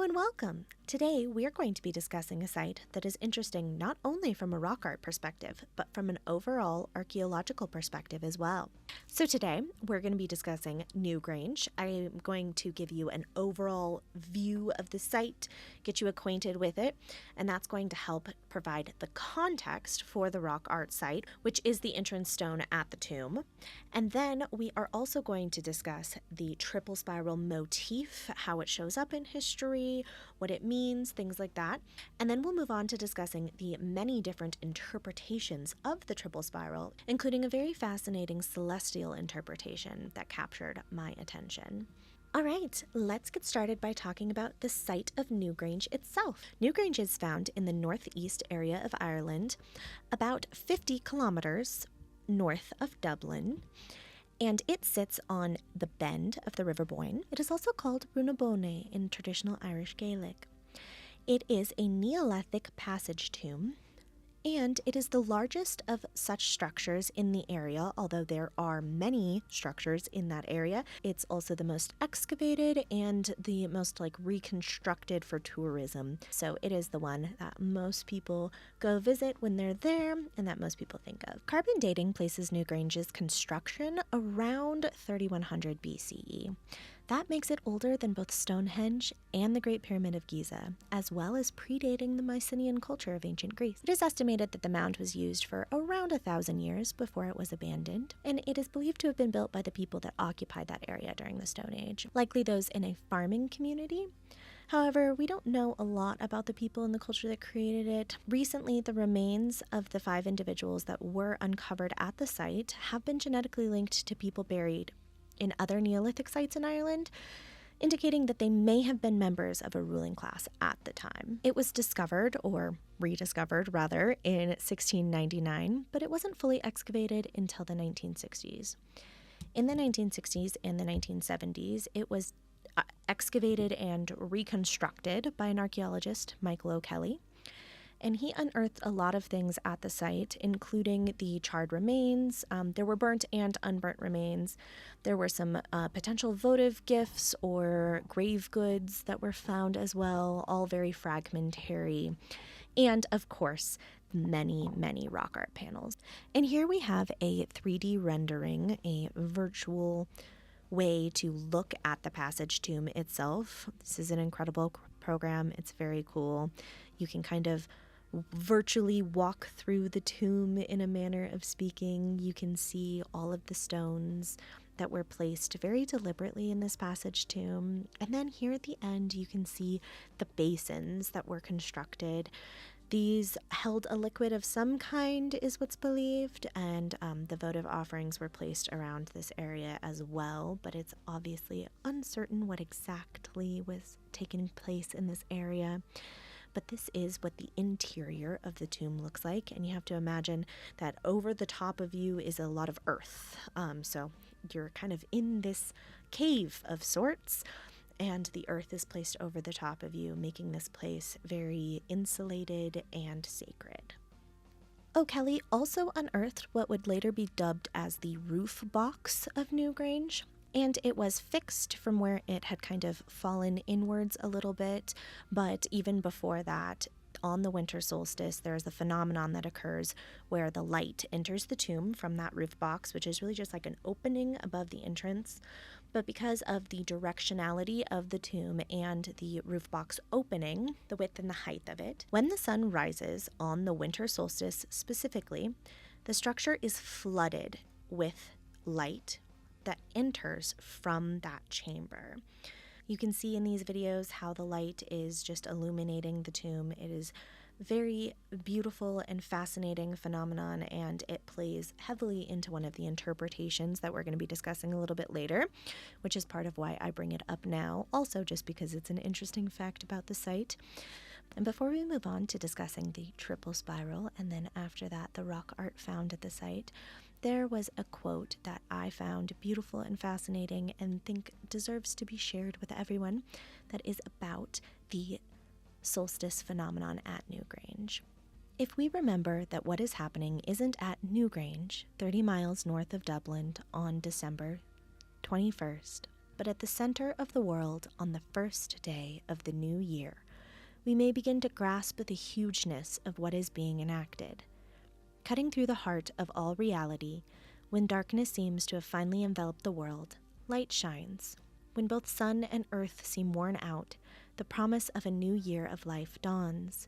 and welcome. Today we are going to be discussing a site that is interesting not only from a rock art perspective, but from an overall archaeological perspective as well. So today we're going to be discussing Newgrange. I'm going to give you an overall view of the site, get you acquainted with it, and that's going to help provide the context for the rock art site, which is the entrance stone at the tomb. And then we are also going to discuss the triple spiral motif, how it shows up in history, what it means, things like that. And then we'll move on to discussing the many different interpretations of the triple spiral, including a very fascinating celestial interpretation that captured my attention. All right, let's get started by talking about the site of Newgrange itself. Newgrange is found in the northeast area of Ireland, about 50 kilometers north of Dublin, and it sits on the bend of the River Boyne. It is also called Brunabone in traditional Irish Gaelic. It is a Neolithic passage tomb, and it is the largest of such structures in the area, although there are many structures in that area. It's also the most excavated and the most reconstructed for tourism. So it is the one that most people go visit when they're there and that most people think of. Carbon dating places Newgrange's construction around 3100 BCE. That makes it older than both Stonehenge and the Great Pyramid of Giza, as well as predating the Mycenaean culture of ancient Greece. It is estimated that the mound was used for around 1,000 years before it was abandoned, and it is believed to have been built by the people that occupied that area during the Stone Age, likely those in a farming community. However, we don't know a lot about the people and the culture that created it. Recently, the remains of the 5 individuals that were uncovered at the site have been genetically linked to people buried in other Neolithic sites in Ireland, indicating that they may have been members of a ruling class at the time. It was discovered, or rediscovered rather, in 1699, but it wasn't fully excavated until the 1960s. In the 1960s and the 1970s, it was excavated and reconstructed by an archaeologist, Michael O'Kelly. And he unearthed a lot of things at the site, including the charred remains. There were burnt and unburnt remains. There were some potential votive gifts or grave goods that were found as well, all very fragmentary. And of course, many, many rock art panels. And here we have a 3D rendering, a virtual way to look at the passage tomb itself. This is an incredible program. It's very cool. You can kind of virtually walk through the tomb in a manner of speaking. You can see all of the stones that were placed very deliberately in this passage tomb. And then here at the end, you can see the basins that were constructed. These held a liquid of some kind, is what's believed, and the votive offerings were placed around this area as well, but it's obviously uncertain what exactly was taking place in this area. But this is what the interior of the tomb looks like, and you have to imagine that over the top of you is a lot of earth. So you're kind of in this cave of sorts, and the earth is placed over the top of you, making this place very insulated and sacred. O'Kelly also unearthed what would later be dubbed as the roof box of Newgrange. And it was fixed from where it had kind of fallen inwards a little bit. But even before that, on the winter solstice, there's a phenomenon that occurs where the light enters the tomb from that roof box, which is really just like an opening above the entrance. But because of the directionality of the tomb and the roof box opening, the width and the height of it, when the sun rises on the winter solstice specifically, the structure is flooded with light that enters from that chamber. You can see in these videos how the light is just illuminating the tomb. It is very beautiful and fascinating phenomenon, and it plays heavily into one of the interpretations that we're going to be discussing a little bit later, which is part of why I bring it up now, also just because it's an interesting fact about the site. And before we move on to discussing the triple spiral, and then after that the rock art found at the site, there was a quote that I found beautiful and fascinating and think deserves to be shared with everyone that is about the solstice phenomenon at Newgrange. If we remember that what is happening isn't at Newgrange, 30 miles north of Dublin, on December 21st, but at the center of the world on the first day of the new year, we may begin to grasp the hugeness of what is being enacted. Cutting through the heart of all reality, when darkness seems to have finally enveloped the world, light shines. When both sun and earth seem worn out, the promise of a new year of life dawns.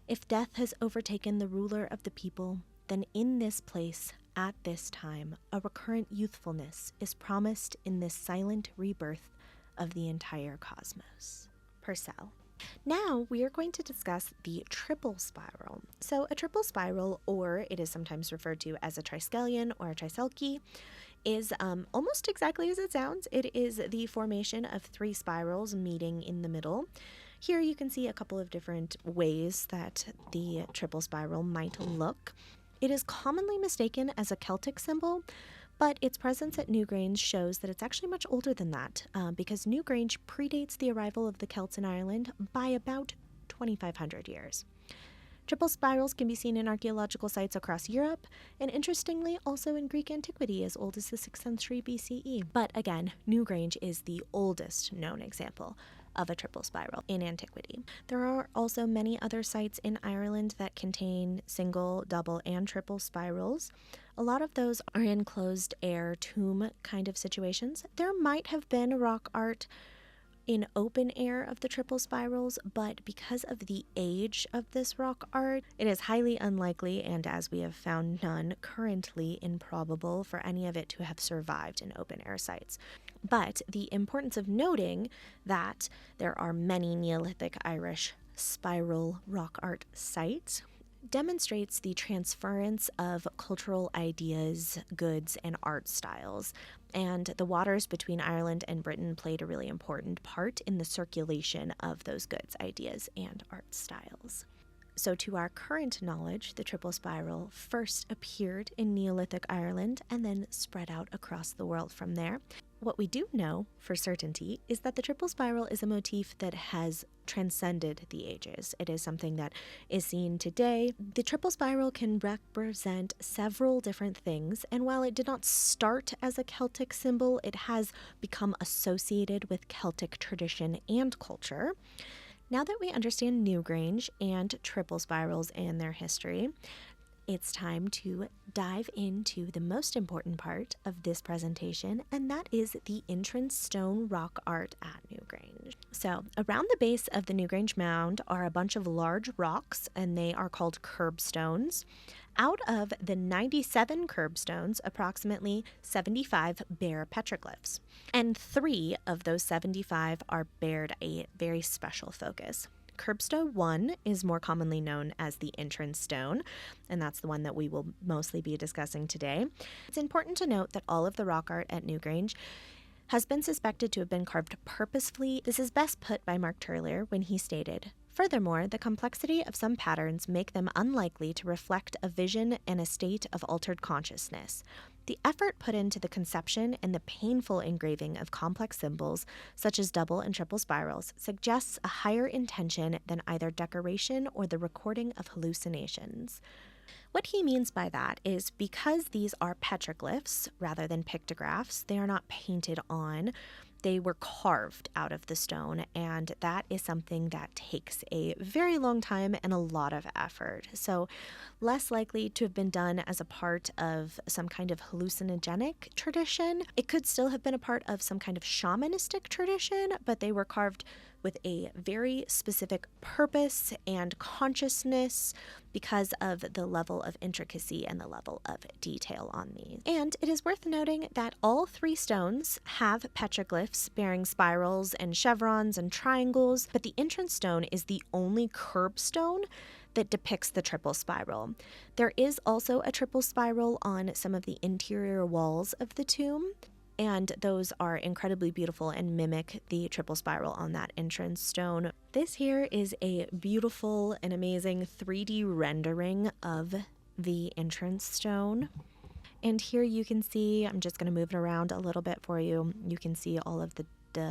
If death has overtaken the ruler of the people, then in this place, at this time, a recurrent youthfulness is promised in this silent rebirth of the entire cosmos. Purcell. Now we are going to discuss the triple spiral. So a triple spiral, or it is sometimes referred to as a triskelion or a triselki, is almost exactly as it sounds. It is the formation of three spirals meeting in the middle. Here you can see a couple of different ways that the triple spiral might look. It is commonly mistaken as a Celtic symbol, but its presence at Newgrange shows that it's actually much older than that, because Newgrange predates the arrival of the Celts in Ireland by about 2,500 years. Triple spirals can be seen in archaeological sites across Europe, and interestingly, also in Greek antiquity as old as the 6th century BCE. But again, Newgrange is the oldest known example of a triple spiral in antiquity. There are also many other sites in Ireland that contain single, double, and triple spirals. A lot of those are in closed air tomb kind of situations. There might have been rock art in open air of the triple spirals, but because of the age of this rock art, it is highly unlikely, and as we have found none, currently improbable for any of it to have survived in open air sites. But the importance of noting that there are many Neolithic Irish spiral rock art sites demonstrates the transference of cultural ideas, goods, and art styles. And the waters between Ireland and Britain played a really important part in the circulation of those goods, ideas, and art styles. So to our current knowledge, the triple spiral first appeared in Neolithic Ireland and then spread out across the world from there. What we do know for certainty is that the triple spiral is a motif that has transcended the ages. It is something that is seen today. The triple spiral can represent several different things, and while it did not start as a Celtic symbol, it has become associated with Celtic tradition and culture. Now that we understand Newgrange and triple spirals and their history, it's time to dive into the most important part of this presentation, and that is the entrance stone rock art at Newgrange. So around the base of the Newgrange mound are a bunch of large rocks, and they are called curbstones. Out of the 97 curbstones, approximately 75 bear petroglyphs, and 3 of those 75 are bared a very special focus. Curbstone 1 is more commonly known as the entrance stone, and that's the one that we will mostly be discussing today. It's important to note that all of the rock art at Newgrange has been suspected to have been carved purposefully. This is best put by Mark Turler when he stated, "Furthermore, the complexity of some patterns make them unlikely to reflect a vision and a state of altered consciousness. The effort put into the conception and the painful engraving of complex symbols, such as double and triple spirals, suggests a higher intention than either decoration or the recording of hallucinations." What he means by that is because these are petroglyphs rather than pictographs, they are not painted on. They were carved out of the stone, and that is something that takes a very long time and a lot of effort. So less likely to have been done as a part of some kind of hallucinogenic tradition. It could still have been a part of some kind of shamanistic tradition, but they were carved with a very specific purpose and consciousness because of the level of intricacy and the level of detail on these. And it is worth noting that all 3 stones have petroglyphs bearing spirals and chevrons and triangles, but the entrance stone is the only curbstone that depicts the triple spiral. There is also a triple spiral on some of the interior walls of the tomb, and those are incredibly beautiful and mimic the triple spiral on that entrance stone. This here is a beautiful and amazing 3D rendering of the entrance stone. And here you can see, I'm just going to move it around a little bit for you. You can see all of the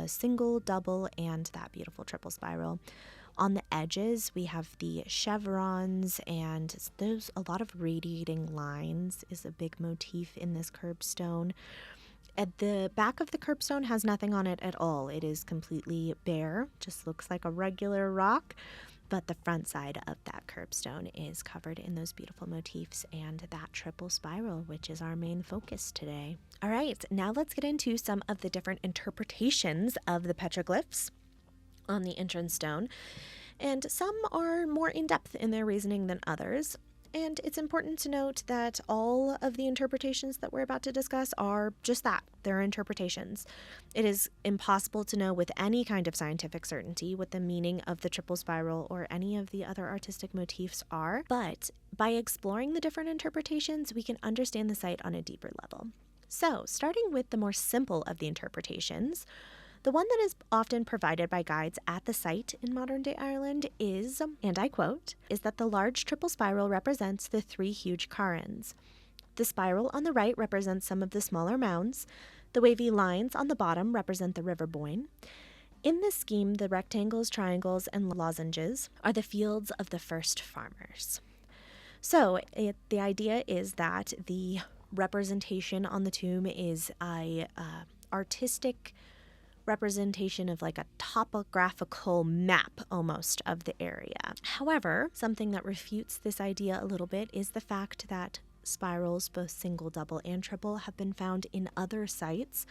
single, double, and that beautiful triple spiral. On the edges, we have the chevrons, and there's a lot of radiating lines is a big motif in this curbstone. At the back of the curbstone has nothing on it at all. It is completely bare, just looks like a regular rock. But the front side of that curbstone is covered in those beautiful motifs and that triple spiral, which is our main focus today. All right, now let's get into some of the different interpretations of the petroglyphs on the entrance stone. And some are more in-depth in their reasoning than others. And it's important to note that all of the interpretations that we're about to discuss are just that. They're interpretations. It is impossible to know with any kind of scientific certainty what the meaning of the triple spiral or any of the other artistic motifs are, but by exploring the different interpretations, we can understand the site on a deeper level. So, starting with the more simple of the interpretations, the one that is often provided by guides at the site in modern-day Ireland is, and I quote, is that the large triple spiral represents the 3 huge cairns. The spiral on the right represents some of the smaller mounds. The wavy lines on the bottom represent the River Boyne. In this scheme, the rectangles, triangles, and lozenges are the fields of the first farmers. So the idea is that the representation on the tomb is a artistic representation of like a topographical map almost of the area. However, something that refutes this idea a little bit is the fact that spirals, both single, double, and triple, have been found in other sites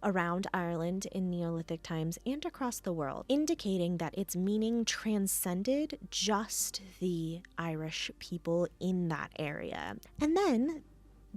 around Ireland in Neolithic times and across the world, indicating that its meaning transcended just the Irish people in that area. And then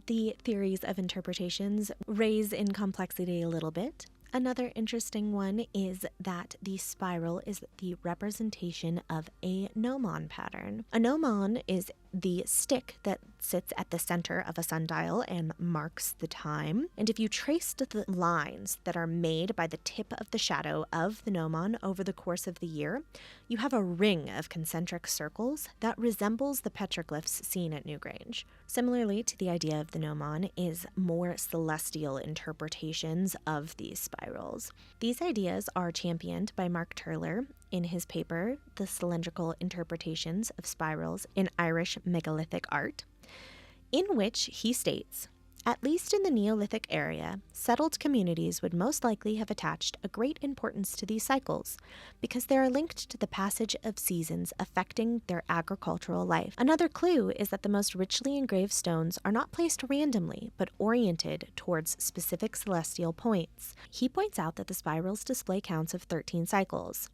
the theories of interpretations raise in complexity a little bit. Another interesting one is that the spiral is the representation of a gnomon pattern. A gnomon is the stick that sits at the center of a sundial and marks the time. And if you traced the lines that are made by the tip of the shadow of the gnomon over the course of the year, you have a ring of concentric circles that resembles the petroglyphs seen at Newgrange. Similarly to the idea of the gnomon is more celestial interpretations of these spirals. These ideas are championed by Mark Turler in his paper, The Cylindrical Interpretations of Spirals in Irish Megalithic Art, in which he states, at least in the Neolithic area, settled communities would most likely have attached a great importance to these cycles because they are linked to the passage of seasons affecting their agricultural life. Another clue is that the most richly engraved stones are not placed randomly, but oriented towards specific celestial points. He points out that the spirals display counts of 13 cycles,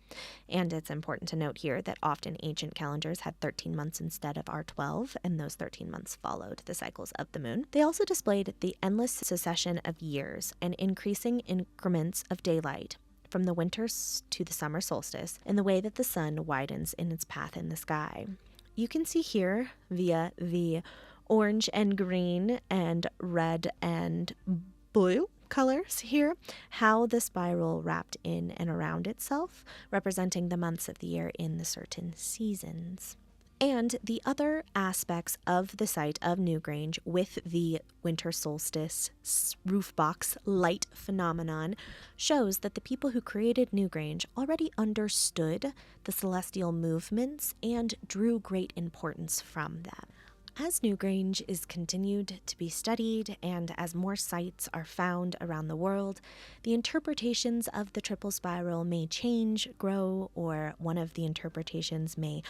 and it's important to note here that often ancient calendars had 13 months instead of our 12, and those 13 months followed the cycles of the moon. They also displayed the endless succession of years and increasing increments of daylight from the winter to the summer solstice in the way that the sun widens in its path in the sky. You can see here via the orange and green and red and blue colors here how the spiral wrapped in and around itself, representing the months of the year in the certain seasons. And the other aspects of the site of Newgrange with the winter solstice roof box light phenomenon shows that the people who created Newgrange already understood the celestial movements and drew great importance from them. As Newgrange is continued to be studied and as more sites are found around the world, the interpretations of the triple spiral may change, grow, or one of the interpretations may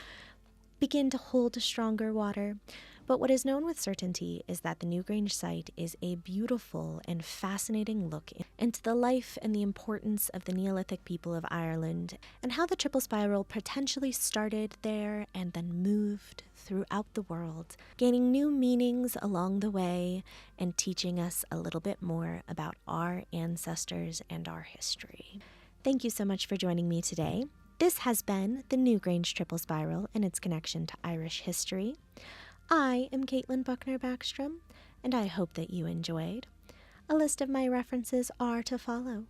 begin to hold stronger water. But what is known with certainty is that the Newgrange site is a beautiful and fascinating look into the life and the importance of the Neolithic people of Ireland and how the triple spiral potentially started there and then moved throughout the world, gaining new meanings along the way and teaching us a little bit more about our ancestors and our history. Thank you so much for joining me today. This has been the Newgrange Triple Spiral and its connection to Irish history. I am Caitlin Buckner-Backstrom, and I hope that you enjoyed. A list of my references are to follow.